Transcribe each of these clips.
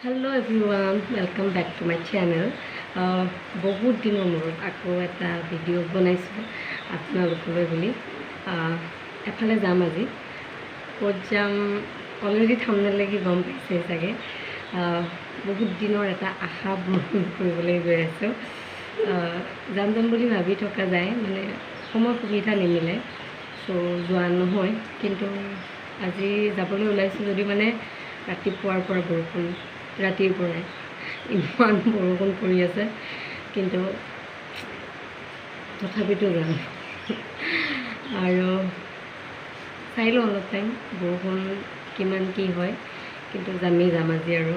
Hello everyone, welcome back to my channel. বহুত দিনৰ মূৰত আকৌ এটা ভিডিঅ' বনাইছোঁ আপোনালোকলৈ বুলি। এফালে যাম আজি, ক'ত যাম অলৰেডি থাম্বনেইল লাগি গম পাইছে চাগে। বহুত দিনৰ এটা আশা পূৰণ কৰিবলৈ গৈ আছোঁ। যাম বুলি ভাবি থকা যায়, মানে সময় সুবিধা নিমিলে, চ' যোৱা নহয়। কিন্তু আজি যাবলৈ ওলাইছোঁ যদিও মানে ৰাতিপুৱাৰ পৰা বৰষুণ, ৰাতিৰ পৰাই ইমান বৰষুণ পৰি আছে, কিন্তু তথাপিতো যাম। আৰু চাই লওঁ অলপ টাইম বৰষুণ কিমান কি হয়, কিন্তু যাম আজি। আৰু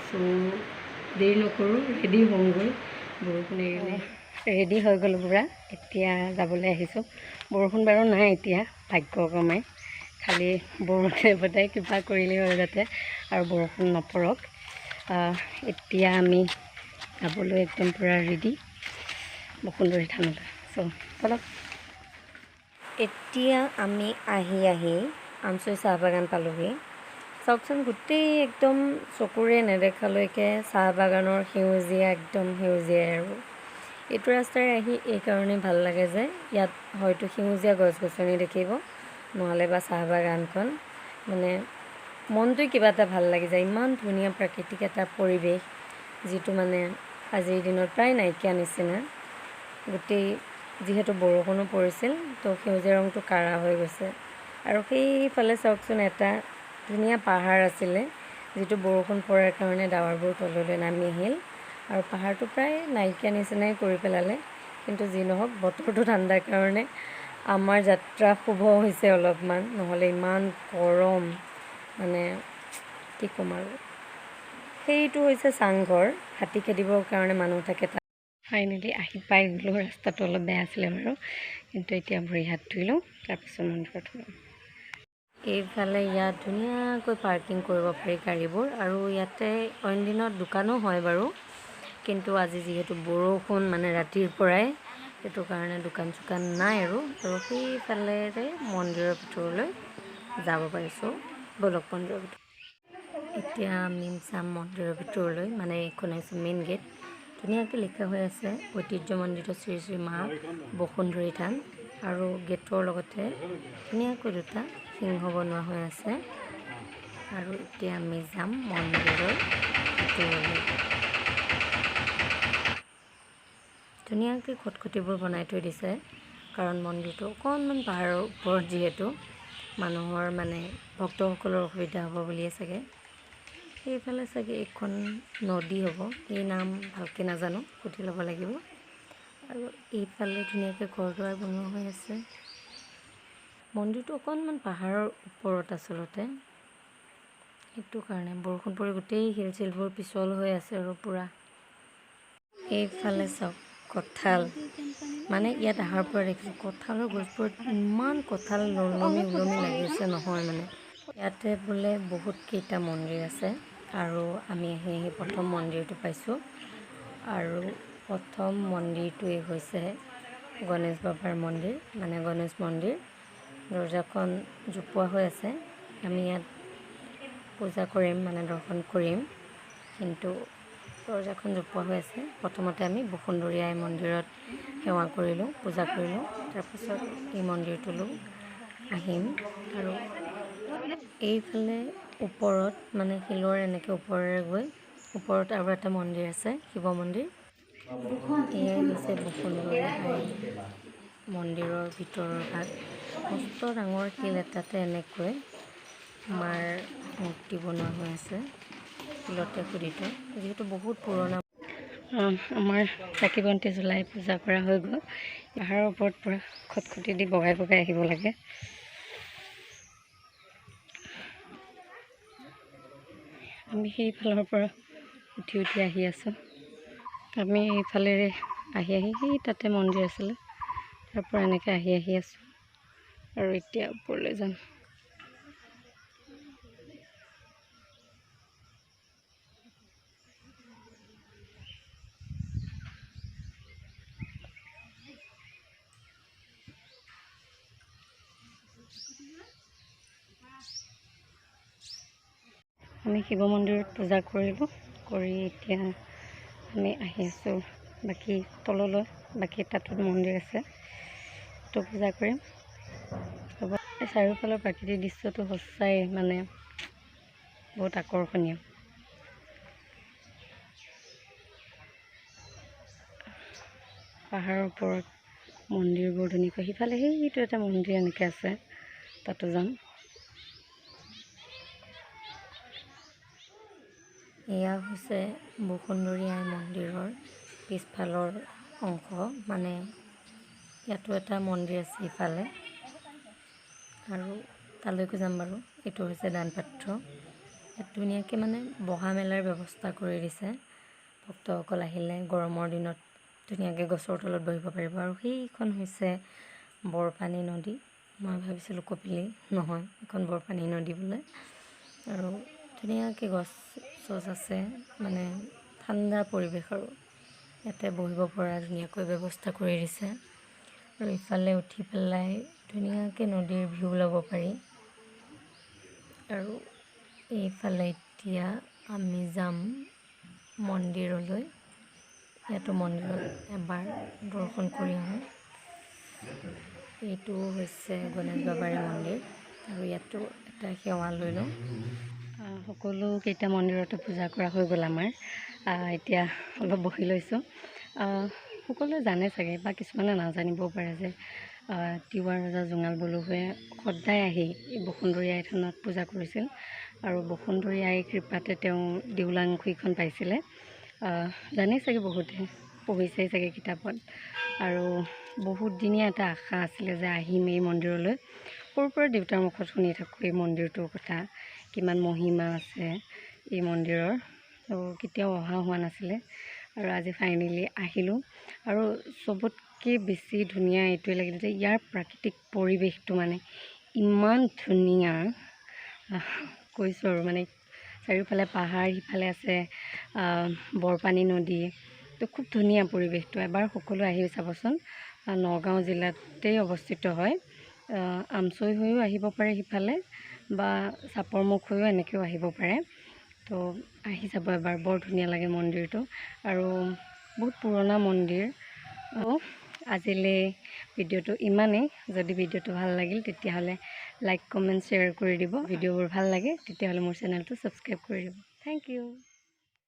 চ' দেৰি নকৰোঁ, ৰেডি হওঁগৈ। বৰষুণ এৰিলে ৰেডি হৈ গ'লোঁ পূৰা, এতিয়া যাবলৈ আহিছোঁ। বৰষুণ বাৰু নাই এতিয়া, ভাগ্যক্ৰমে। খালি বৰষুণে বতাই কিবা কৰিলেই হয় যাতে আৰু বৰষুণ নপৰক। এতিয়া আমি যাবলৈ একদম পূৰা ৰেডি, বসুন্ধৰী থানলৈ। চ' বলক। এতিয়া আমি আহি আমচৈ চাহ বাগান পালোঁহি। চাওকচোন, গোটেই একদম চকুৰে নেদেখালৈকে চাহ বাগানৰ সেউজীয়া, একদম সেউজীয়াই। আৰু এইটো ৰাস্তাৰে আহি এইকাৰণেই ভাল লাগে যে ইয়াত হয়তো সেউজীয়া গছ গছনি দেখিব, নহ'লে বা চাহ বাগানখন, মানে মনটোৱে কিবা এটা ভাল লাগি যায়। ইমান ধুনীয়া প্ৰাকৃতিক এটা পৰিৱেশ, যিটো মানে আজিৰ দিনত প্ৰায় নাইকিয়া নিচিনা। গোটেই যিহেতু বৰষুণো পৰিছিল, তো সেউজীয়া ৰংটো কাঢ়া হৈ গৈছে। আৰু সেইফালে চাওকচোন, এটা ধুনীয়া পাহাৰ আছিলে, যিটো বৰষুণ পৰাৰ কাৰণে ডাৱৰবোৰ তললৈ নামি আহিল আৰু পাহাৰটো প্ৰায় নাইকিয়া নিচিনাই কৰি পেলালে। কিন্তু যি নহওক, বতৰটো ঠাণ্ডাৰ কাৰণে আমাৰ যাত্ৰা শুভ হৈছে অলপমান, নহ'লে ইমান গৰম, মানে কি ক'ম আৰু। সেইটো হৈছে চাংঘৰ, হাতী খেদিবৰ কাৰণে মানুহ থাকে তাত। ফাইনেলি আহি পাই গ'লোঁ। ৰাস্তাটো অলপ বেয়া আছিলে বাৰু, কিন্তু এতিয়া ভৰি হাত ধুই লওঁ, তাৰপিছত মন্দিৰত সোমাম। এইফালে ইয়াত ধুনীয়াকৈ পাৰ্কিং কৰিব পাৰি গাড়ীবোৰ, আৰু ইয়াতে অইন দিনত দোকানো হয় বাৰু, কিন্তু আজি যিহেতু বৰষুণ, মানে ৰাতিৰ পৰাই, সেইটো কাৰণে দোকান চোকান নাই। আৰু সেইফালেৰে মন্দিৰৰ ভিতৰলৈ যাব পাৰিছোঁ। বলক মন্দিৰৰ ভিতৰত। এতিয়া আমি যাম মন্দিৰৰ ভিতৰলৈ, মানে এইখন হৈছে মেইন গেট। ধুনীয়াকৈ লিখা হৈ আছে ঐতিহ্যমণ্ডিত শ্ৰী শ্ৰী মা বসুন্ধৰী থান, আৰু গেটৰ লগতে ধুনীয়াকৈ দুটা সিংহ বনোৱা হৈ আছে। আৰু এতিয়া আমি যাম মন্দিৰৰ ভিতৰলৈ। ধুনীয়াকৈ খটখটিবোৰ বনাই থৈ দিছে, কাৰণ মন্দিৰটো অকণমান পাহাৰৰ ওপৰত, যিহেতু মানুহৰ মানে ভক্তসকলৰ অসুবিধা হ'ব বুলিয়ে চাগে। সেইফালে চাগে এইখন নদী হ'ব, এই নাম ভালকৈ নাজানো, সুধি ল'ব লাগিব। আৰু এইফালে ধুনীয়াকৈ ঘৰ দুৱাৰ বনোৱা হৈ আছে। মন্দিৰটো অকণমান পাহাৰৰ ওপৰত আচলতে, সেইটো কাৰণে বৰষুণ পৰি গোটেই শিল চিলবোৰ পিছল হৈ আছে আৰু পূৰা। এইফালে চাওক, কঁঠাল, মানে ইয়াত অহাৰ পৰা দেখিছোঁ কঁঠালৰ গছবোৰত ইমান কঁঠাল ওলমি লাগি আছে নহয়। মানে ইয়াতে বোলে বহুত কেইটা মন্দিৰ আছে, আৰু আমি আহি প্ৰথম মন্দিৰটো পাইছোঁ। আৰু প্ৰথম মন্দিৰটোৱেই হৈছে গণেশ বাবাৰ মন্দিৰ, মানে গণেশ মন্দিৰ। দৰ্জাখন জোপোৱা হৈ আছে। আমি ইয়াত পূজা কৰিম, মানে দৰ্শন কৰিম, কিন্তু দৰ্জাখন জোপোৱা হৈ আছে। প্ৰথমতে আমি বসুন্ধৰী আই মন্দিৰত সেৱা কৰিলোঁ, পূজা কৰিলোঁ, তাৰপিছত এই মন্দিৰটোলৈ আহিম। আৰু এইফালে ওপৰত, মানে শিলৰ এনেকৈ ওপৰেৰে গৈ ওপৰত আৰু এটা মন্দিৰ আছে, শিৱ মন্দিৰ। এয়াই হৈছে বসুন্ধৰী আই মন্দিৰৰ ভিতৰৰ ভাগ। মস্ত ডাঙৰ শিল এটাতে এনেকৈ মাৰ মূৰ্তি বনোৱা হৈ আছে, শিলতে খোদিত, যিহেতু বহুত পুৰণা। আমাৰ চাকি বন্তি জ্বলাই পূজা কৰা হৈ গ'ল। পাহাৰৰ ওপৰত পূৰা খটখটি দি বগাই আহিব লাগে। আমি সেইফালৰ পৰা উঠি আহি আছোঁ। আমি এইফালেৰে আহি সেই তাতে মন্দিৰ আছিলে, তাৰ পৰা এনেকৈ আহি আছোঁ। আৰু এতিয়া ওপৰলৈ যাম। আমি শিৱ মন্দিৰত পূজা কৰিলোঁ, কৰি এতিয়া আমি আহি আছোঁ বাকী তললৈ, বাকী তাতো মন্দিৰ আছে, তো পূজা কৰিম। এই চাৰিওফালৰ প্ৰাকৃতিক দৃশ্যটো সঁচাই মানে বহুত আকৰ্ষণীয়। পাহাৰৰ ওপৰত মন্দিৰবোৰ ধুনীয়াকৈ, সিফালে সেইটো এটা মন্দিৰ এনেকৈ আছে, তাতো যাম। এয়া হৈছে বসুন্ধৰী আই মন্দিৰৰ পিছফালৰ অংশ, মানে ইয়াতো এটা মন্দিৰ আছে ইফালে, আৰু তালৈকো যাম বাৰু। এইটো হৈছে দানপাত্ৰ, ইয়াত ধুনীয়াকৈ মানে বহা মেলাৰ ব্যৱস্থা কৰি দিছে। ভক্তসকল আহিলে গৰমৰ দিনত ধুনীয়াকৈ গছৰ তলত বহিব পাৰিব। আৰু সেইখন হৈছে বৰপানী নদী, মই ভাবিছিলোঁ কপিলি, নহয় এখন বৰপানী নদী বোলে। আৰু ধুনীয়াকৈ গছ চছ আছে, মানে ঠাণ্ডা পৰিৱেশ, আৰু ইয়াতে বহিব পৰা ধুনীয়াকৈ ব্যৱস্থা কৰি দিছে। আৰু ইফালে উঠি পেলাই ধুনীয়াকৈ নদীৰ ভিউ ল'ব পাৰি। আৰু এইফালে এতিয়া আমি যাম মন্দিৰলৈ, ইয়াতো মন্দিৰত এবাৰ দৰ্শন কৰি আহোঁ। এইটো হৈছে গণেশ বাবাৰে মন্দিৰ, আৰু ইয়াতো এটা সেৱা লৈ লওঁ। সকলোকেইটা মন্দিৰতে পূজা কৰা হৈ গ'ল আমাৰ। এতিয়া অলপ বহি লৈছোঁ। সকলোৱে জানে চাগে, বা কিছুমানে নাজানিবও পাৰে যে তিৱা ৰজা জোঙাল বলুৱে সদায় আহি এই বসুন্ধৰী আই থানত পূজা কৰিছিল, আৰু বসুন্ধৰী আইৰ কৃপাতে তেওঁ দেউলাংখুইখন পাইছিলে। জানেই চাগে, বহুতে পঢ়িছেই চাগে কিতাপত। আৰু বহুত দিনীয়া এটা আশা আছিলে যে আহিম এই মন্দিৰলৈ। সৰুৰ পৰা দেউতাৰ মুখত শুনি থাকোঁ এই মন্দিৰটোৰ কথা, কিমান মহিমা আছে এই মন্দিৰৰ, তো কেতিয়াও অহা হোৱা নাছিলে। আৰু আজি ফাইনেলি আহিলোঁ। আৰু চবতকৈ বেছি ধুনীয়া এইটোৱে লাগিল যে ইয়াৰ প্ৰাকৃতিক পৰিৱেশটো মানে ইমান ধুনীয়া, কৈছোঁ আৰু মানে চাৰিওফালে পাহাৰ, সিফালে আছে বৰপানী নদী, তো খুব ধুনীয়া পৰিৱেশটো। এবাৰ সকলো আহি চাবচোন। নগাঁও জিলাতেই অৱস্থিত হয়। আমচৈ হৈও আহিব পাৰে সিফালে, বা চাপৰমুখ হৈও এনেকৈও আহিব পাৰে। তো আহি যাব এবাৰ, বৰ ধুনীয়া লাগে মন্দিৰটো, আৰু বহুত পুৰণা মন্দিৰ। আজিলৈ ভিডিঅ'টো ইমানেই। যদি ভিডিঅ'টো ভাল লাগিল তেতিয়াহ'লে লাইক, কমেণ্ট, শ্বেয়াৰ কৰি দিব। ভিডিঅ'বোৰ ভাল লাগে তেতিয়াহ'লে মোৰ চেনেলটো ছাবস্ক্ৰাইব কৰি দিব। Thank U.